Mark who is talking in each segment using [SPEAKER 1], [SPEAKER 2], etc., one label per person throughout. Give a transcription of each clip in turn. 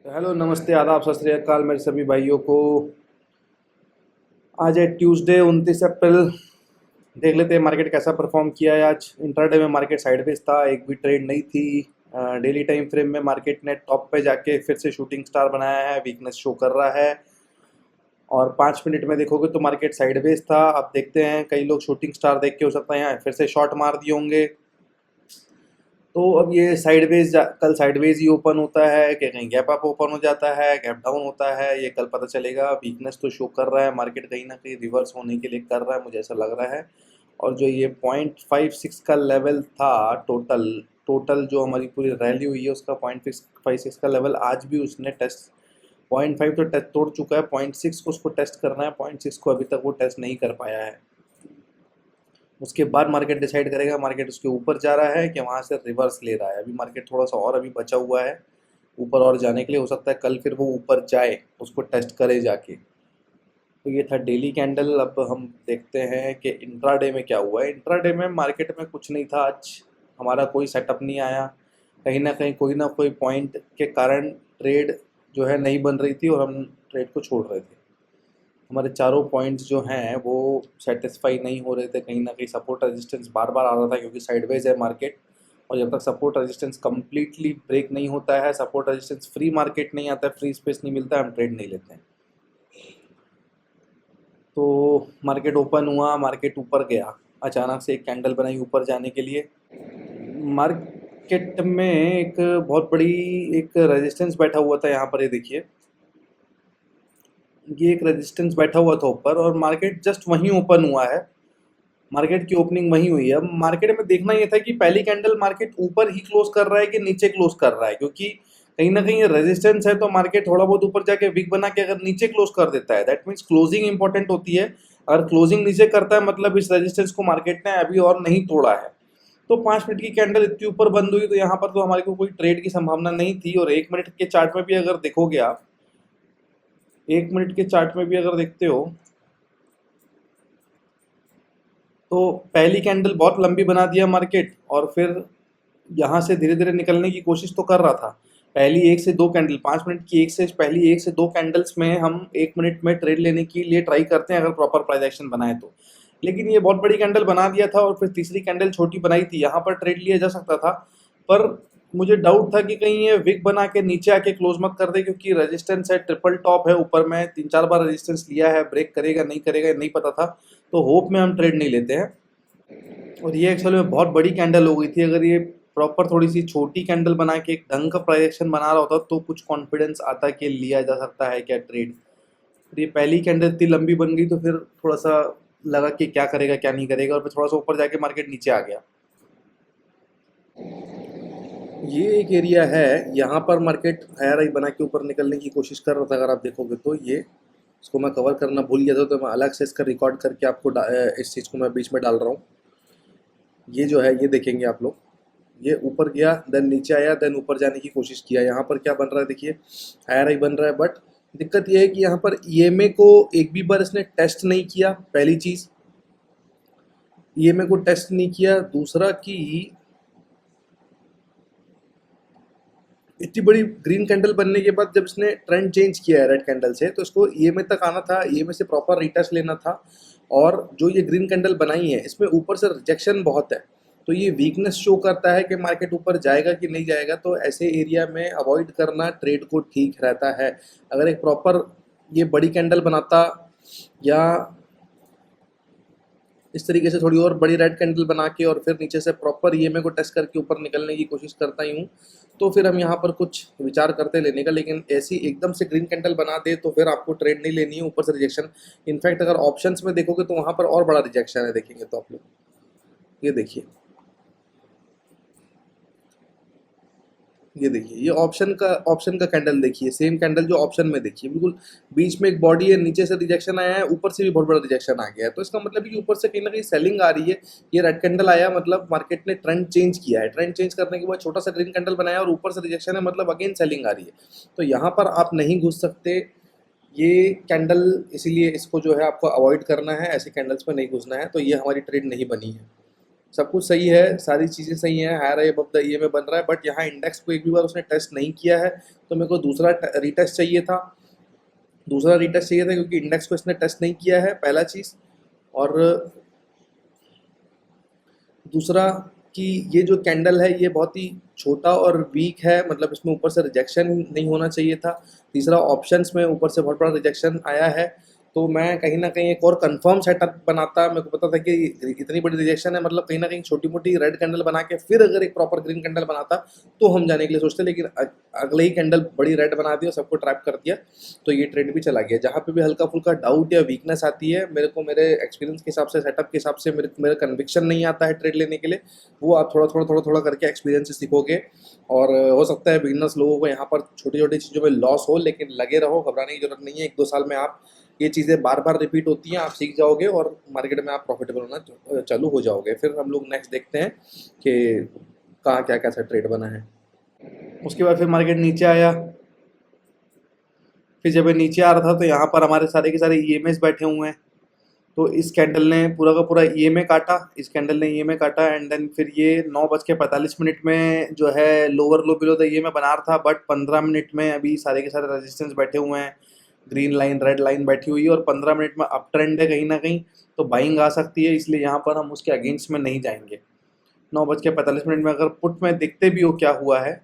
[SPEAKER 1] Hello, नमस्ते, आदाब, सत श्री अकाल मेरे सभी भाइयों को। आज है ट्यूसडे 29 अप्रैल। देख लेते हैं मार्केट कैसा परफॉर्म किया है। आज इंट्राडे में मार्केट साइडवेज था, एक भी ट्रेड नहीं थी। डेली टाइम फ्रेम में मार्केट ने टॉप पे जाके फिर से शूटिंग स्टार बनाया है, वीकनेस शो कर रहा है। और 5 मिनट में देखोगे तो मार्केट साइडवेज था। अब देखते हैं, कई लोग शूटिंग स्टार देख के हो सकता है यहाँ फिर से शॉर्ट मार दिए होंगे। तो अब ये साइडवेज कल साइडवेज ही ओपन होता है कि कहीं गैप अप ओपन हो जाता है, गैप डाउन होता है, ये कल पता चलेगा। वीकनेस तो शो कर रहा है, मार्केट कहीं ना कहीं रिवर्स होने के लिए कर रहा है, मुझे ऐसा लग रहा है। और जो ये 0.56 का लेवल था, टोटल टोटल जो हमारी पूरी रैली हुई है उसका 0.56 का लेवल आज भी उसने टेस्ट 0.5 तो टेस्ट तोड़ चुका है। 0.6 को उसको टेस्ट करना है, 0.6 को अभी तक वो टेस्ट नहीं कर पाया है। उसके बाद मार्केट डिसाइड करेगा मार्केट उसके ऊपर जा रहा है कि वहाँ से रिवर्स ले रहा है। अभी मार्केट थोड़ा सा और अभी बचा हुआ है ऊपर और जाने के लिए। हो सकता है कल फिर वो ऊपर जाए, उसको टेस्ट करे जाके। तो ये था डेली कैंडल। अब हम देखते हैं कि इंट्राडे में क्या हुआ है। इंट्राडे में मार्केट में कुछ नहीं था आज, हमारा कोई सेटअप नहीं आया। कहीं ना कोई पॉइंट के कारण ट्रेड जो है नहीं बन रही थी और हम ट्रेड को छोड़ रहे थे। हमारे चारों पॉइंट्स जो हैं वो सेटिस्फाई नहीं हो रहे थे। कहीं ना कहीं सपोर्ट रेजिस्टेंस बार बार आ रहा था क्योंकि साइडवेज है मार्केट। और जब तक सपोर्ट रेजिस्टेंस कम्प्लीटली ब्रेक नहीं होता है, सपोर्ट रेजिस्टेंस फ्री मार्केट नहीं आता है, फ्री स्पेस नहीं मिलता है, हम ट्रेड नहीं लेते हैं। तो मार्केट ओपन हुआ, मार्केट ऊपर गया, अचानक से एक कैंडल बनाई ऊपर जाने के लिए। मार्केट में एक बहुत बड़ी एक रेजिस्टेंस बैठा हुआ था यहाँ पर, ये देखिए, ये एक रेजिस्टेंस बैठा हुआ था ऊपर और मार्केट जस्ट वहीं ओपन हुआ है। मार्केट की ओपनिंग वहीं हुई है। अब मार्केट में देखना ये था कि पहली कैंडल मार्केट ऊपर ही क्लोज कर रहा है कि नीचे क्लोज कर रहा है, क्योंकि कहीं ना कहीं ये रेजिस्टेंस है तो मार्केट थोड़ा बहुत ऊपर जाके विक बना के अगर नीचे क्लोज कर देता है, दैट मीन्स क्लोजिंग इंपॉर्टेंट होती है। अगर क्लोजिंग नीचे करता है मतलब इस रेजिस्टेंस को मार्केट ने अभी और नहीं तोड़ा है। तो 5 मिनट की कैंडल इतनी ऊपर बंद हुई तो यहाँ पर तो हमारे को कोई ट्रेड की संभावना नहीं थी। और 1 मिनट के चार्ट में भी अगर देखोगे आप, 1 मिनट के चार्ट में भी अगर देखते हो तो पहली कैंडल बहुत लंबी बना दिया मार्केट और फिर यहाँ से धीरे धीरे निकलने की कोशिश तो कर रहा था। पहली 1 से 2 कैंडल, 5 मिनट की पहली 1 से 2 कैंडल्स में हम 1 मिनट में ट्रेड लेने के लिए ट्राई करते हैं अगर प्रॉपर प्राइस एक्शन बनाए तो। लेकिन ये बहुत बड़ी कैंडल बना दिया था और फिर तीसरी कैंडल छोटी बनाई थी, यहाँ पर ट्रेड लिया जा सकता था। पर मुझे डाउट था कि कहीं ये विक बना के नीचे आके क्लोज मत कर दे, क्योंकि रेजिस्टेंस है, ट्रिपल टॉप है ऊपर में, 3-4 बार रेजिस्टेंस लिया है, ब्रेक करेगा नहीं करेगा नहीं पता था। तो होप में हम ट्रेड नहीं लेते हैं। और ये एक्चुअली में बहुत बड़ी कैंडल हो गई थी। अगर ये प्रॉपर थोड़ी सी छोटी कैंडल बना के एक ढंग का प्राइजेक्शन बना रहा होता तो कुछ कॉन्फिडेंस आता कि लिया जा सकता है क्या ट्रेड। तो ये पहली कैंडल इतनी लंबी बन गई तो फिर थोड़ा सा लगा कि क्या करेगा क्या नहीं करेगा, और फिर थोड़ा सा ऊपर जाके मार्केट नीचे आ गया। ये एक एरिया है, यहाँ पर मार्केट हायर हाई बना के ऊपर निकलने की कोशिश कर रहा था। अगर आप देखोगे तो ये इसको मैं कवर करना भूल गया था, तो मैं अलग से इसका रिकॉर्ड करके आपको इस चीज़ को मैं बीच में डाल रहा हूँ। ये जो है ये देखेंगे आप लोग, ये ऊपर गया, देन नीचे आया, देन ऊपर जाने की कोशिश किया। यहाँ पर क्या बन रहा है देखिए, हायर हाई बन रहा है। बट दिक्कत ये है कि यहाँ पर ईएमए को एक भी बार इसने टेस्ट नहीं किया। पहली चीज़, ईएमए को टेस्ट नहीं किया। दूसरा कि इतनी बड़ी ग्रीन कैंडल बनने के बाद जब इसने ट्रेंड चेंज किया है रेड कैंडल से, तो इसको ईएमए तक आना था, ईएमए से प्रॉपर रिटेस्ट लेना था। और जो ये ग्रीन कैंडल बनाई है इसमें ऊपर से रिजेक्शन बहुत है, तो ये वीकनेस शो करता है कि मार्केट ऊपर जाएगा कि नहीं जाएगा। तो ऐसे एरिया में अवॉइड करना ट्रेड को ठीक रहता है। अगर एक प्रॉपर ये बड़ी कैंडल बनाता या इस तरीके से थोड़ी और बड़ी रेड कैंडल बना के और फिर नीचे से प्रॉपर ईएमए को टेस्ट करके ऊपर निकलने की कोशिश करता ही हूँ, तो फिर हम यहाँ पर कुछ विचार करते लेने का। लेकिन ऐसी एकदम से ग्रीन कैंडल बना दे तो फिर आपको ट्रेड नहीं लेनी है, ऊपर से रिजेक्शन। इनफैक्ट अगर ऑप्शंस में देखोगे तो वहाँ पर और बड़ा रिजेक्शन है, देखेंगे तो आप लोग ये देखिए, ये देखिए, ये ऑप्शन का कैंडल देखिए, सेम कैंडल जो ऑप्शन में देखिए, बिल्कुल बीच में एक बॉडी है, नीचे से रिजेक्शन आया है, ऊपर से भी बहुत बड़ा रिजेक्शन आ गया है। तो इसका मतलब है कि ऊपर से कहीं ना कहीं सेलिंग आ रही है। ये रेड कैंडल आया मतलब मार्केट ने ट्रेंड चेंज किया है, ट्रेंड चेंज करने के बाद छोटा सा ग्रीन कैंडल बनाया और ऊपर से रिजेक्शन है, मतलब अगेन सेलिंग आ रही है। तो यहाँ पर आप नहीं घुस सकते ये कैंडल, इसीलिए इसको जो है आपको अवॉइड करना है, ऐसे कैंडल्स में नहीं घुसना है। तो ये हमारी ट्रेड नहीं बनी है। सब कुछ सही है, सारी चीज़ें सही हैं, higher I above the EMA बन रहा है, बट यहाँ इंडेक्स को एक भी बार उसने टेस्ट नहीं किया है, तो मेरे को दूसरा रीटेस्ट चाहिए था। दूसरा रीटेस्ट चाहिए था क्योंकि इंडेक्स को इसने टेस्ट नहीं किया है, पहला चीज़। और दूसरा कि ये जो कैंडल है ये बहुत ही छोटा और वीक है, मतलब इसमें ऊपर से रिजेक्शन नहीं होना चाहिए था। तीसरा, ऑप्शंस में ऊपर से बहुत बड़ा रिजेक्शन आया है, तो मैं कहीं ना कहीं एक और कंफर्म सेटअप बनाता। मेरे को पता था कि इतनी बड़ी रिजेक्शन है, मतलब कहीं ना कहीं छोटी मोटी रेड कैंडल बना के फिर अगर एक प्रॉपर ग्रीन कैंडल बनाता तो हम जाने के लिए सोचते, लेकिन अगले ही कैंडल बड़ी रेड बना दी और सबको ट्रैप कर दिया, तो ये ट्रेड भी चला गया। जहाँ पे भी हल्का फुल्का डाउट या वीकनेस आती है, मेरे को मेरे एक्सपीरियंस के हिसाब से, सेटअप के हिसाब से मेरे कन्विक्शन नहीं आता है ट्रेड लेने के लिए, वो आप थोड़ा थोड़ा थोड़ा थोड़ा करके एक्सपीरियंस से सीखोगे। और हो सकता है बिगिनर्स लोगों को यहाँ पर छोटी छोटी चीज़ों में लॉस हो, लेकिन लगे रहो, घबराने की जरूरत नहीं है। 1-2 साल में आप ये चीज़ें बार बार रिपीट होती हैं, आप सीख जाओगे और मार्केट में आप प्रॉफिटेबल होना चालू हो जाओगे। फिर हम लोग नेक्स्ट देखते हैं कि कहाँ क्या कैसा ट्रेड बना है। उसके बाद फिर मार्केट नीचे आया। फिर जब ये नीचे आ रहा था तो यहाँ पर हमारे सारे के सारे ईएमएस बैठे हुए हैं, तो इस कैंडल ने पूरा का पूरा ईएमए काटा, इस कैंडल ने ईएमए काटा। एंड देन फिर ये 9:45 में जो है lower low below the EMA बना रहा था, बट 15 मिनट में अभी सारे के सारे रेजिस्टेंस बैठे हुए हैं, ग्रीन लाइन रेड लाइन बैठी हुई है, और 15 मिनट में अप ट्रेंड है कहीं ना कहीं, तो बाइंग आ सकती है, इसलिए यहाँ पर हम उसके अगेंस्ट में नहीं जाएंगे। 9:45 में अगर पुट में देखते भी हो क्या हुआ है,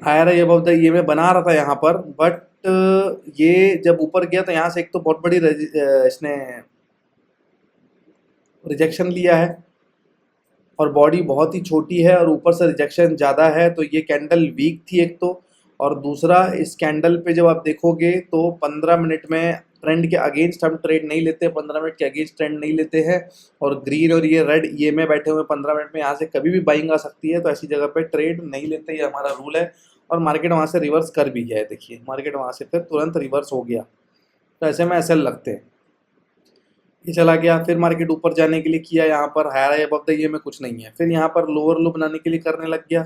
[SPEAKER 1] हायर है अबव द ईएमए बना रहा था यहाँ पर, बट ये जब ऊपर गया तो यहाँ से एक तो बहुत बड़ी इसने रिजेक्शन लिया है, और बॉडी बहुत ही छोटी है, और ऊपर से रिजेक्शन ज़्यादा है, तो ये कैंडल वीक थी एक तो। और दूसरा, इस कैंडल पे जब आप देखोगे तो 15 मिनट में ट्रेंड के अगेंस्ट हम ट्रेड नहीं लेते, 15 मिनट के अगेंस्ट ट्रेंड नहीं लेते हैं। और ग्रीन और ये रेड ईएमए बैठे हुए 15 मिनट में, यहाँ से कभी भी बाइंग आ सकती है, तो ऐसी जगह पे ट्रेड नहीं लेते, ये हमारा रूल है। और मार्केट वहाँ से रिवर्स कर भी गया है, देखिए मार्केट वहाँ से फिर तुरंत रिवर्स हो गया, तो ऐसे में एसएल लगते हैं। ये चला गया, फिर मार्केट ऊपर जाने के लिए किया, यहाँ पर हायर है अबव द ये में कुछ नहीं है, फिर यहाँ पर लोअर लो बनाने के लिए करने लग गया,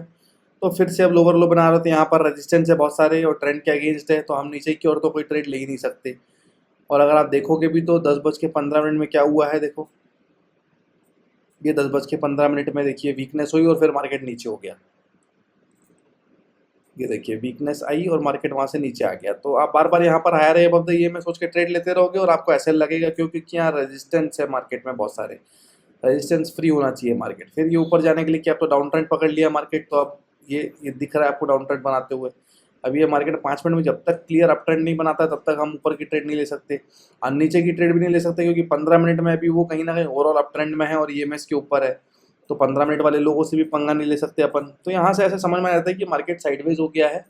[SPEAKER 1] तो फिर से अब लोअर लो बना रहे थे, यहाँ पर रेजिस्टेंस है बहुत सारे और ट्रेंड के अगेंस्ट है, तो हम नीचे की ओर तो कोई ट्रेड ले ही नहीं सकते। और अगर आप देखोगे भी तो 10:15 में क्या हुआ है, देखो ये 10:15 में देखिए वीकनेस हुई और फिर मार्केट नीचे हो गया। ये देखिए वीकनेस आई और मार्केट वहाँ से नीचे आ गया, तो आप बार बार यहाँ पर हायर है अबव द ये में सोच के ट्रेड लेते रहोगे और आपको ऐसे लगेगा, क्योंकि यहाँ रेजिस्टेंस है मार्केट में बहुत सारे, रेजिस्टेंस फ्री होना चाहिए मार्केट। फिर ये ऊपर जाने के लिए क्या, अब तो डाउन ट्रेंड पकड़ लिया मार्केट, तो अब ये दिख रहा है आपको डाउन ट्रेंड बनाते हुए। अभी ये मार्केट 5 मिनट में जब तक क्लियर अप ट्रेंड नहीं बनाता तब तक हम ऊपर की ट्रेड नहीं ले सकते, और नीचे की ट्रेड भी नहीं ले सकते, क्योंकि 15 मिनट में अभी वो कहीं ना कहीं ओवरऑल अप ट्रेंड में है और ईएमएस के ऊपर है, तो 15 मिनट वाले लोगों से भी पंगा नहीं ले सकते अपन। तो यहाँ से ऐसे समझ में आता है कि मार्केट साइडवेज हो गया है,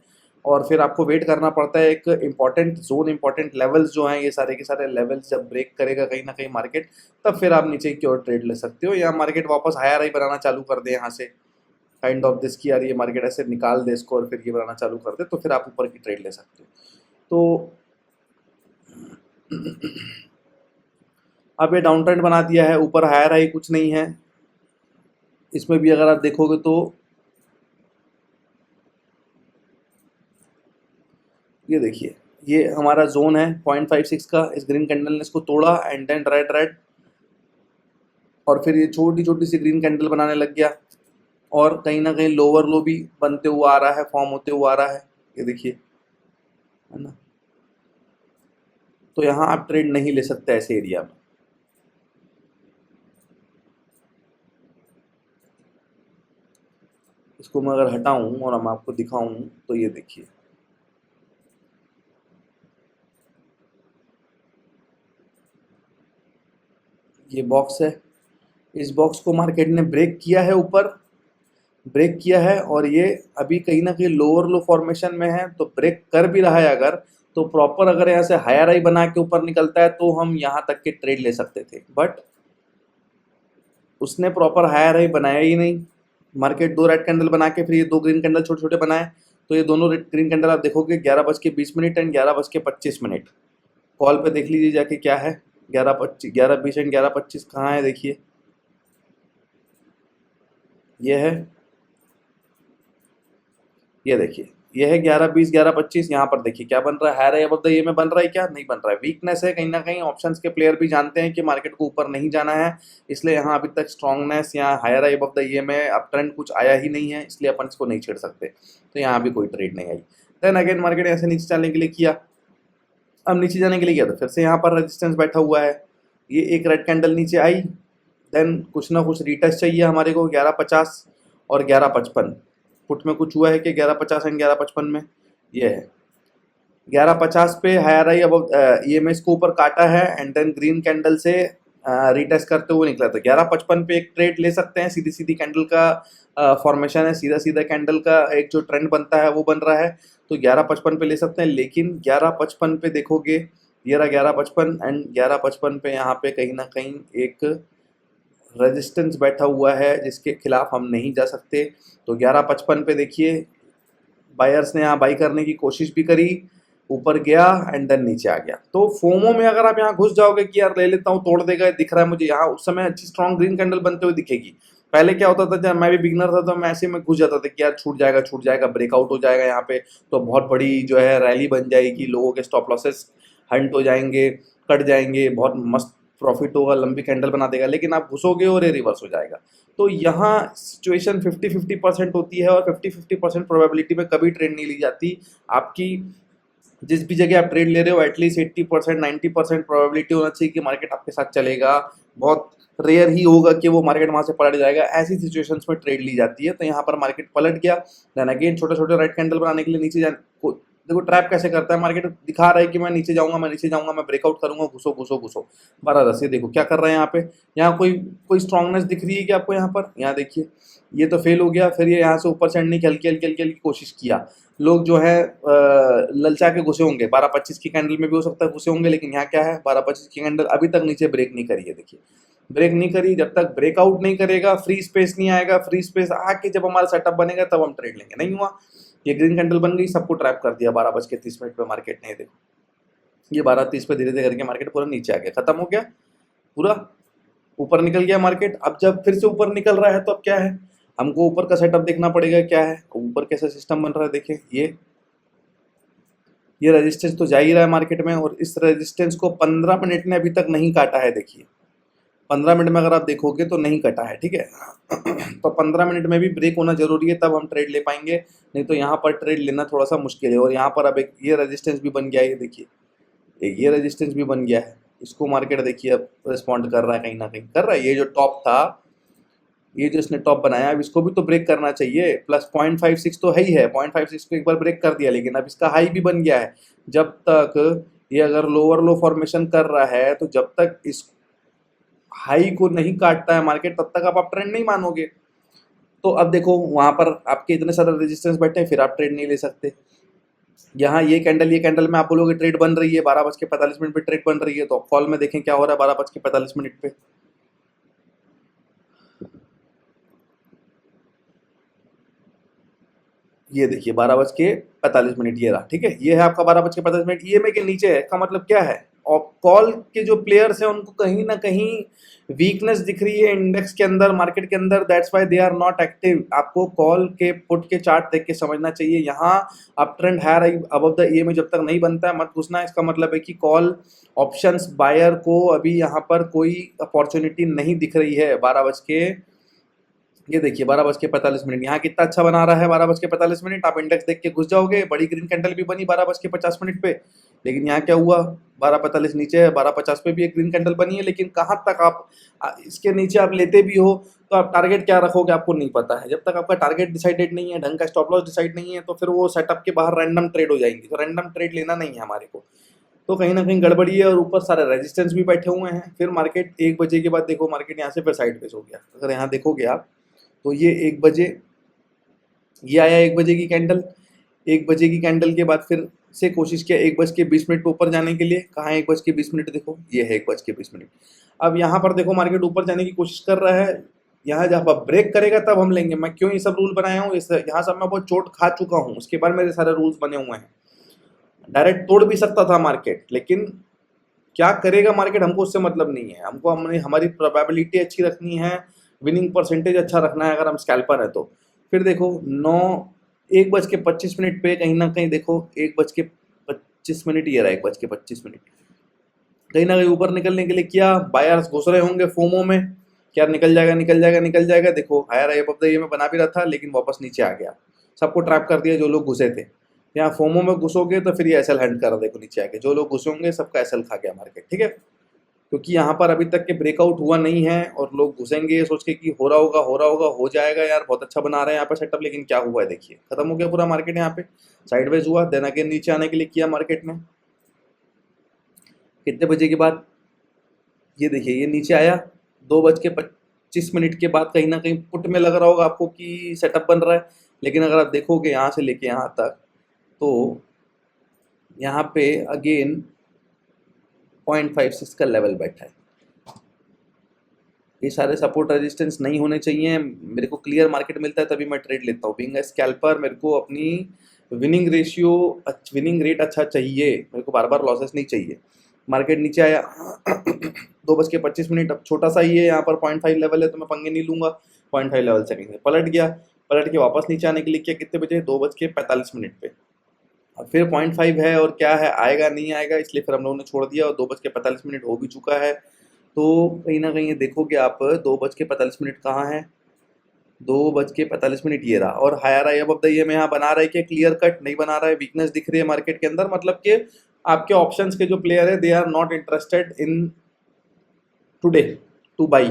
[SPEAKER 1] और फिर आपको वेट करना पड़ता है एक इंपॉर्टेंट जोन, इंपॉर्टेंट लेवल्स जो हैं, ये सारे के सारे लेवल्स जब ब्रेक करेगा कहीं ना कहीं मार्केट, तब फिर आप नीचे की ओर ट्रेड ले सकते हो, या मार्केट वापस हायर हाई बनाना चालू कर दे यहाँ से, काइंड ऑफ दिस की यार ये मार्केट ऐसे निकाल दे इसको और फिर ये बनाना चालू कर दे, तो फिर आप ऊपर की ट्रेड ले सकते हो। तो अब ये डाउन ट्रेंड बना दिया है, ऊपर हायर हाई कुछ नहीं है, इसमें भी अगर आप देखोगे तो ये देखिए ये हमारा जोन है 0.56 का, इस ग्रीन कैंडल ने इसको तोड़ा, एंड देन रेड रेड, और फिर ये छोटी छोटी सी ग्रीन कैंडल बनाने लग गया, और कहीं ना कहीं लोअर लो भी बनते हुआ आ रहा है, फॉर्म होते हुआ आ रहा है, ये देखिए, है ना। तो यहाँ आप ट्रेड नहीं ले सकते ऐसे एरिया में। इसको मैं अगर हटाऊं और हम आपको दिखाऊं तो ये देखिए, ये बॉक्स है, इस बॉक्स को मार्केट ने ब्रेक किया है, ऊपर ब्रेक किया है, और ये अभी कहीं ना कहीं लोअर लो फॉर्मेशन में है, तो ब्रेक कर भी रहा है अगर, तो प्रॉपर अगर यहाँ से हायर हाई बना के ऊपर निकलता है तो हम यहाँ तक के ट्रेड ले सकते थे, बट उसने प्रॉपर हायर हाई बनाया ही नहीं। मार्केट 2 रेड कैंडल बना के फिर ये 2 ग्रीन कैंडल छोटे छोटे बनाए, तो ये दोनों ग्रीन कैंडल आप देखोगे 11:20 एंड 11:25, कॉल पे देख लीजिए जाके क्या है, 11:20 एंड 11:25 कहाँ है, देखिए ये है, ये देखिए ये है 11-20 11-25। यहाँ पर देखिए क्या बन रहा है, हायर अबव द ये में बन रहा है क्या, नहीं बन रहा है, वीकनेस है कहीं ना कहीं। ऑप्शंस के प्लेयर भी जानते हैं कि मार्केट को ऊपर नहीं जाना है, इसलिए यहाँ अभी तक स्ट्रांगनेस यहाँ हायर अबव द ये में अब ट्रेंड कुछ आया ही नहीं है, इसलिए अपन इसको नहीं छेड़ सकते। तो यहाँ भी कोई ट्रेड नहीं आई। देन अगेन मार्केट ऐसे नीचे चलने के लिए किया, अब नीचे जाने के लिए किया तो फिर से यहाँ पर रेजिस्टेंस बैठा हुआ है, ये एक रेड कैंडल नीचे आई, देन कुछ ना कुछ रिटेस्ट चाहिए हमारे को 11.50 और 11.55। पुट में कुछ हुआ है कि 11.50 एंड 11.55 में, ये है 11.50 पे हायर आई अब ईएमएस को ऊपर काटा है एंड देन ग्रीन कैंडल से रिटेस्ट करते हुए निकला। तो 11.55 पे एक ट्रेड ले सकते हैं, सीधी सीधी कैंडल का फॉर्मेशन है, सीधा सीधा कैंडल का एक जो ट्रेंड बनता है वो बन रहा है, तो 11.55 पे ले सकते हैं। लेकिन 11.55 पे देखोगे, ये रहा 11.55 एंड 11.55 पे यहाँ पे कहीं ना कहीं एक रेजिस्टेंस बैठा हुआ है जिसके खिलाफ हम नहीं जा सकते। तो 11.55 पे देखिए बायर्स ने यहाँ बाई करने की कोशिश भी करी, ऊपर गया एंड देन नीचे आ गया। तो फोमो में अगर आप यहाँ घुस जाओगे कि यार ले लेता हूँ, तोड़ देगा, दिख रहा है मुझे यहाँ, उस समय अच्छी स्ट्रॉन्ग ग्रीन कैंडल बनते हुए दिखेगी। पहले क्या होता था, जब मैं भी बिगनर था तो मैं ऐसे में घुस जाता था कि यार छूट जाएगा, ब्रेकआउट हो जाएगा यहाँ पे, तो बहुत बड़ी जो है रैली बन जाएगी, लोगों के स्टॉप लॉसेस हंट हो जाएंगे, कट जाएंगे, बहुत मस्त प्रॉफिट होगा, लंबी कैंडल बना देगा। लेकिन आप घुसोगे और ये रिवर्स हो जाएगा। तो यहाँ सिचुएशन 50-50% होती है और 50-50% प्रोबेबिलिटी में कभी ट्रेड नहीं ली जाती। आपकी जिस भी जगह आप ट्रेड ले रहे हो एटलीस्ट 80% 90% प्रोबेबिलिटी होना चाहिए कि मार्केट आपके साथ चलेगा। बहुत रेयर ही होगा कि वो मार्केट वहाँ से पलट जाएगा, ऐसी सिचुएशंस में ट्रेड ली जाती है। तो यहाँ पर मार्केट पलट गया, देन अगेन छोटे छोटे रेड कैंडल बनाने के लिए नीचे देखो ट्रैप कैसे करता है मार्केट, दिखा रहा है कि मैं नीचे जाऊंगा, मैं ब्रेकआउट करूंगा, घुसो 12-10। ये देखो क्या कर रहे हैं यहाँ पे, यहाँ कोई स्ट्रांगनेस दिख रही है कि आपको यहाँ पर, यहाँ देखिए ये तो फेल हो गया। फिर ये यहाँ से ऊपर चढ़ने की हल्की कोशिश किया, लोग जो है ललचा के घुसे होंगे, 12-25 की कैंडल में भी हो सकता है घुसे होंगे। लेकिन यहाँ क्या है, 12-25 की कैंडल अभी तक नीचे ब्रेक नहीं करी है, देखिए ब्रेक नहीं करी। जब तक ब्रेकआउट नहीं करेगा, फ्री स्पेस नहीं आएगा, फ्री स्पेस आके जब हमारा सेटअप बनेगा तब हम ट्रेड लेंगे। नहीं हुआ, ये ग्रीन कैंडल बन गई, सबको ट्रैप कर दिया 12:30 पे मार्केट ने। देखो ये 12:30 पे धीरे धीरे करके मार्केट पूरा नीचे आ गया, खत्म हो गया, पूरा ऊपर निकल गया मार्केट। अब जब फिर से ऊपर निकल रहा है तो अब क्या है, हमको ऊपर का सेटअप देखना पड़ेगा, क्या है ऊपर कैसा सिस्टम बन रहा है। देखिए ये रेजिस्टेंस तो जा ही रहा है मार्केट में, और इस रेजिस्टेंस को 15 मिनट ने अभी तक नहीं काटा है। देखिए 15 मिनट में अगर आप देखोगे तो नहीं कटा है, ठीक है। तो 15 मिनट में भी ब्रेक होना जरूरी है, तब हम ट्रेड ले पाएंगे, नहीं तो यहाँ पर ट्रेड लेना थोड़ा सा मुश्किल है। और यहाँ पर अब एक ये रेजिस्टेंस भी बन गया है, ये देखिए ये रेजिस्टेंस भी बन गया है, इसको मार्केट देखिए अब रिस्पॉन्ड कर रहा है, कहीं ना कहीं कर रहा है। ये जो टॉप था, ये जो इसने टॉप बनाया, अब इसको भी तो ब्रेक करना चाहिए। प्लस 0.56 तो है ही है, 0.56 को एक बार ब्रेक कर दिया, लेकिन अब इसका हाई भी बन गया है। जब तक ये अगर लोअर लो फॉर्मेशन कर रहा है, तो जब तक इस हाई को नहीं काटता है मार्केट, तब तक आप ट्रेंड नहीं मानोगे। तो अब देखो वहां पर आपके इतने सारे रेजिस्टेंस बैठे हैं, फिर आप ट्रेड नहीं ले सकते। यहाँ ये कैंडल में आप बोलोगे ट्रेड बन रही है, 12:45 पे ट्रेड बन रही है, तो कॉल में देखें क्या हो रहा है 12:45 पे। ये देखिए 12:45 ये रहा, ठीक है, ये है आपका 12:45। ईएमए के नीचे है, इसका मतलब क्या है, और कॉल के जो प्लेयर्स हैं उनको कहीं ना कहीं वीकनेस दिख रही है इंडेक्स के अंदर, मार्केट के अंदर, that's why they are not active. आपको कॉल के पुट के चार्ट देख के समझना चाहिए। यहाँ up trend higher above the EMA जब तक नहीं बनता है मत घुसना। इसका मतलब है कि कॉल ऑप्शंस बायर को अभी यहाँ पर कोई अपॉर्चुनिटी नहीं दिख रही है। ये देखिए 12:45, यहाँ कितना अच्छा बना रहा है 12:45। आप इंडेक्स देख के घुस जाओगे, बड़ी ग्रीन कैंडल भी बनी 12:50 पे, लेकिन यहाँ क्या हुआ, 12:45 नीचे है, 12:50 पे भी एक ग्रीन कैंडल बनी है, लेकिन कहाँ तक आप इसके नीचे आप लेते भी हो तो आप टारगेट क्या रखोगे आपको नहीं पता है। जब तक आपका टारगेट डिसाइडेड नहीं है, ढंग का स्टॉप लॉस डिसाइड नहीं है, तो फिर वो सेटअप के बाहर रैंडम ट्रेड हो जाएंगी। तो रैंडम ट्रेड लेना नहीं है हमारे को, तो कहीं ना कहीं गड़बड़ी है। और ऊपर सारे रेजिस्टेंस भी बैठे हुए हैं। फिर मार्केट 1 बजे के बाद देखो, मार्केट यहाँ से फिर साइड वेज हो गया। अगर यहाँ देखोगे आप तो ये 1 बजे ये आया, 1 बजे की कैंडल, 1 बजे की कैंडल के बाद फिर से कोशिश किया 1:20 पे ऊपर जाने के लिए। कहाँ 1:20, देखो ये है 1:20। अब यहाँ पर देखो मार्केट ऊपर जाने की कोशिश कर रहा है, यहाँ जब आप ब्रेक करेगा तब हम लेंगे। मैं क्यों ये सब रूल बनाया हूँ, यहाँ सब मैं बहुत चोट खा चुका हूँ, उसके बाद मेरे सारे रूल्स बने हुए हैं। डायरेक्ट तोड़ भी सकता था मार्केट, लेकिन क्या करेगा मार्केट हमको उससे मतलब नहीं है। हमको हमारी प्रोबेबिलिटी अच्छी रखनी है, विनिंग परसेंटेज अच्छा रखना है अगर हम स्कैल्पर है तो। फिर देखो 1:25 पे कहीं ना कहीं देखो 1:25 ये रहा 1:25 कहीं ना कहीं ऊपर निकलने के लिए किया, बायर्स घुस रहे होंगे फोमो में क्या निकल जाएगा निकल जाएगा निकल जाएगा। देखो हायर आई अबव द ये में बना भी रहा था लेकिन वापस नीचे आ गया, सबको ट्रैप कर दिया जो लोग घुसे थे। यहाँ फोमो में घुसोगे तो फिर ये एसएल हंट कर रहा, देखो नीचे आके जो लोग घुसे होंगे सबका एसएल खा गया मार्केट, ठीक है। क्योंकि यहाँ पर अभी तक के ब्रेकआउट हुआ नहीं है और लोग घुसेंगे सोच के कि हो रहा होगा हो जाएगा यार, बहुत अच्छा बना रहे हैं यहाँ पे सेटअप, लेकिन क्या हुआ है देखिए, खत्म हो गया पूरा मार्केट। यहाँ पे साइडवेज हुआ, देन अगेन नीचे आने के लिए किया मार्केट ने, कितने बजे के बाद ये देखिए ये नीचे आया 2:25 के बाद, कहीं ना कहीं पुट में लग रहा होगा आपको कि सेटअप बन रहा है, लेकिन अगर आप देखोगे यहाँ से लेके यहाँ तक तो यहाँ पे अगेन 0.56 का लेवल बैठा है। ये सारे सपोर्ट रेजिस्टेंस नहीं होने चाहिए, मेरे को क्लियर मार्केट मिलता है तभी मैं ट्रेड लेता हूँ। बीइंग अ स्कैल्पर मेरे को अपनी विनिंग रेट अच्छा चाहिए, मेरे को बार बार लॉसेस नहीं चाहिए। मार्केट नीचे आया 2:25, अब छोटा सा ही है, यहाँ पर 0.5 लेवल है तो मैं पंगे नहीं लूंगा। 0.5 लेवल से कहीं पलट गया, पलट के वापस नीचे आने के लिए किया, कितने बजे 2:45 पे। अब फिर 0.5 है और क्या है, आएगा नहीं आएगा, इसलिए फिर हम लोगों ने छोड़ दिया और 2:45 हो भी चुका है। तो कहीं ना कहीं देखोगे आप 2:45 कहाँ है, 2:45 ये रहा। और हायर आई अबव द ये में यहाँ बना रहा है कि क्लियर कट नहीं बना रहा है, वीकनेस दिख रही है मार्केट के अंदर, मतलब कि आपके ऑप्शंस के जो प्लेयर है they are not interested in today to buy,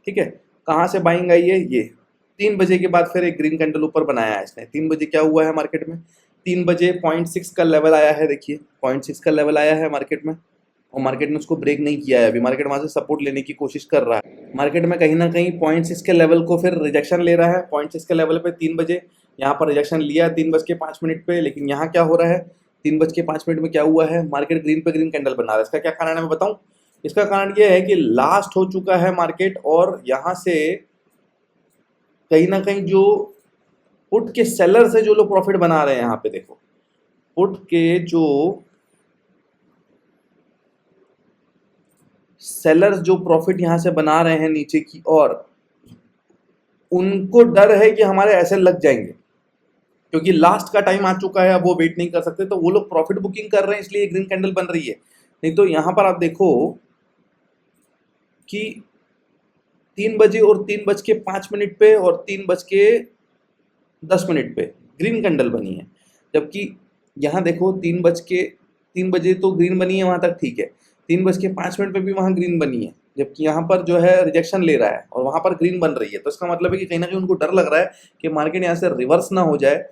[SPEAKER 1] ठीक है। कहाँ से बाइंग आई है, ये 3 बजे के बाद फिर एक ग्रीन कैंडल ऊपर बनाया है इसने। 3 बजे क्या हुआ है मार्केट में, 3 बजे 0.6 का लेवल आया है, देखिए 0.6 का लेवल आया है मार्केट में, और मार्केट ने उसको ब्रेक नहीं किया है अभी, मार्केट वहां से सपोर्ट लेने की कोशिश कर रहा है। मार्केट में कहीं ना कहीं 0.6 के लेवल को फिर रिजेक्शन ले रहा है, 0.6 के लेवल पे 3 बजे यहाँ पर रिजेक्शन लिया 3:05 पे, लेकिन यहाँ क्या हो रहा है 3:05 में क्या हुआ है, मार्केट ग्रीन पे ग्रीन कैंडल बना रहा है। इसका क्या कारण है मैं बताऊं, इसका कारण यह है कि लास्ट हो चुका है मार्केट, और यहाँ से कहीं ना कहीं जो पुट के सेलर से जो लोग प्रॉफिट बना रहे हैं, यहाँ पे देखो पुट के जो सेलर्स जो प्रॉफिट यहां से बना रहे हैं नीचे की ओर, उनको डर है कि हमारे एसएल लग जाएंगे, क्योंकि लास्ट का टाइम आ चुका है, अब वो वेट नहीं कर सकते, तो वो लोग प्रॉफिट बुकिंग कर रहे हैं, इसलिए ग्रीन कैंडल बन रही है। नहीं तो यहां पर आप देखो कि 3 बजे और 3:05 पे और 3:10 पे ग्रीन कैंडल बनी है, जबकि यहाँ देखो 3 बजे तो ग्रीन बनी है, वहां तक ठीक है, 3:05 पे भी वहां ग्रीन बनी है, जबकि यहाँ पर जो है रिजेक्शन ले रहा है और वहां पर ग्रीन बन रही है। तो इसका मतलब है कि कहीं ना कहीं उनको डर लग रहा है कि मार्केट यहाँ से रिवर्स ना हो जाए,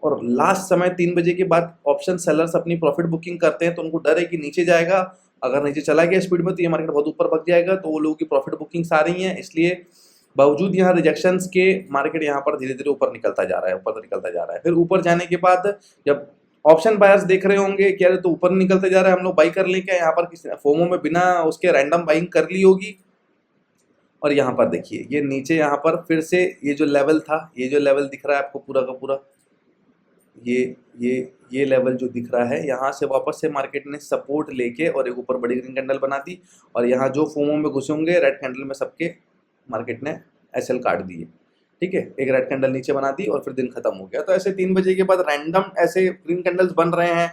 [SPEAKER 1] और लास्ट समय 3 बजे के बाद ऑप्शन सेलर्स अपनी प्रॉफिट बुकिंग करते हैं, तो उनको डर है कि नीचे जाएगा, अगर नीचे चला गया स्पीड में तो ये मार्केट बहुत ऊपर भग जाएगा, तो वो लोगों की प्रॉफिट बुकिंग्स आ रही हैं। इसलिए बावजूद यहाँ रिजेक्शंस के मार्केट यहाँ पर धीरे धीरे ऊपर निकलता जा रहा है, ऊपर निकलता जा रहा है। फिर ऊपर जाने के बाद जब ऑप्शन बायर्स देख रहे होंगे कि अरे तो ऊपर निकलते जा रहा है, हम लोग बाई कर लें क्या, यहाँ पर किसी फोमो में बिना उसके रैंडम बाइंग कर ली होगी। और यहाँ पर देखिए ये नीचे यहाँ पर फिर से ये जो लेवल था, ये जो लेवल दिख रहा है आपको पूरा का पूरा, ये लेवल जो दिख रहा है, यहाँ से वापस से मार्केट ने सपोर्ट लेके और एक ऊपर बड़ी ग्रीन कैंडल बना दी, और यहाँ जो फोमो में घुसे होंगे रेड कैंडल में सबके मार्केट ने एसएल काट दिए, ठीक है। एक रेड कैंडल नीचे बना दी और फिर दिन खत्म हो गया। तो ऐसे 3 बजे के बाद रैंडम ऐसे ग्रीन कैंडल्स बन रहे हैं,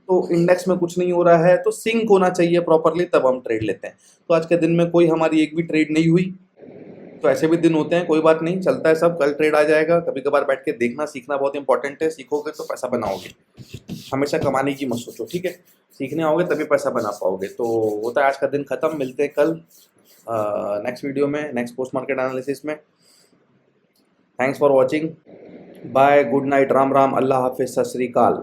[SPEAKER 1] तो इंडेक्स में कुछ नहीं हो रहा है, तो सिंक होना चाहिए प्रॉपरली, तब हम ट्रेड लेते हैं। तो आज के दिन में कोई हमारी एक भी ट्रेड नहीं हुई, तो ऐसे भी दिन होते हैं, कोई बात नहीं, चलता है सब, कल ट्रेड आ जाएगा। कभी कभार बैठ के देखना सीखना बहुत इंपॉर्टेंट है, सीखोगे तो पैसा बनाओगे, हमेशा कमाने की मत सोचो, ठीक है। सीखने आओगे तभी पैसा बना पाओगे। तो होता है आज का दिन खत्म, मिलते हैं कल नेक्स्ट वीडियो में, नेक्स्ट पोस्ट मार्केट एनालिसिस में। Thanks for watching, bye, good night, Ram Ram, Allah Hafiz, Sat Shri अकाल।